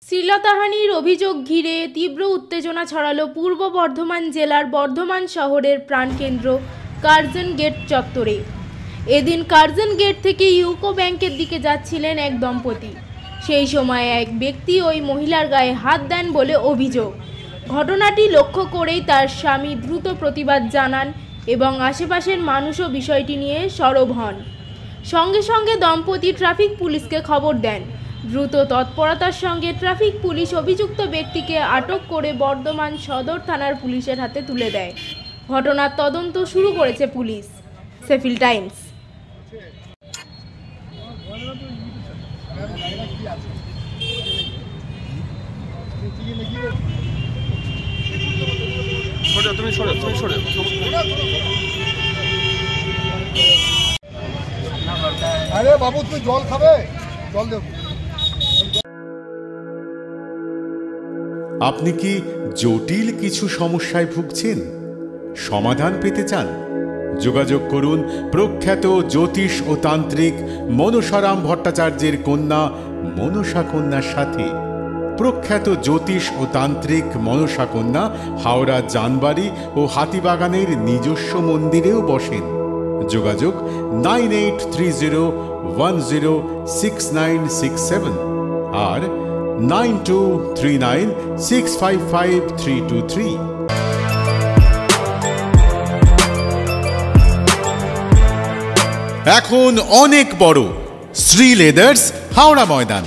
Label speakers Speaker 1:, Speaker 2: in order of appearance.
Speaker 1: শ্লীলতাহানির অভিযোগ ঘিরে তীব্র উত্তেজনা ছড়ালো পূর্ব বর্ধমান জেলার বর্ধমান শহরের প্রাণকেন্দ্র কার্জন গেট চত্বরে। এদিন কার্জন গেট থেকে ইউকো ব্যাংকের দিকে যাচ্ছিলেন এক দম্পতি। সেই সময় এক ব্যক্তি ওই মহিলার গায়ে হাত দেন বলে অভিযোগ। ঘটনাটি লক্ষ্য করেই তার স্বামী দ্রুত প্রতিবাদ জানান এবং আশেপাশের মানুষও বিষয়টি নিয়ে সরব হন। সঙ্গে সঙ্গে দম্পতি ট্রাফিক পুলিশকে খবর দেন। দ্রুত তৎপরতার সঙ্গে ট্রাফিক পুলিশ অভিযুক্ত ব্যক্তিকে আটক করে বর্ধমান সদর থানার পুলিশের হাতে তুলে দেয়। ঘটনার তদন্ত শুরু করেছে পুলিশ। Sheffield Times.
Speaker 2: আরে বাবু তুই জল খাবে? জল দেব।
Speaker 3: আপনি কি জটিল কিছু সমস্যায় ভুগছেন? সমাধান পেতে চান? যোগাযোগ করুন প্রখ্যাত জ্যোতিষ ও তান্ত্রিক মনসারাম ভট্টাচার্যের কন্যা মনসা কন্যার সাথে। প্রখ্যাত জ্যোতিষ ও তান্ত্রিক মনসা কন্যা হাওড়া জানবাড়ি ও হাতিবাগানের নিজস্ব মন্দিরেও বসেন। যোগাযোগ 9830106967 আর 9239655323। এখন অনেক বড় শ্রী লেদার্স হাওড়া ময়দান।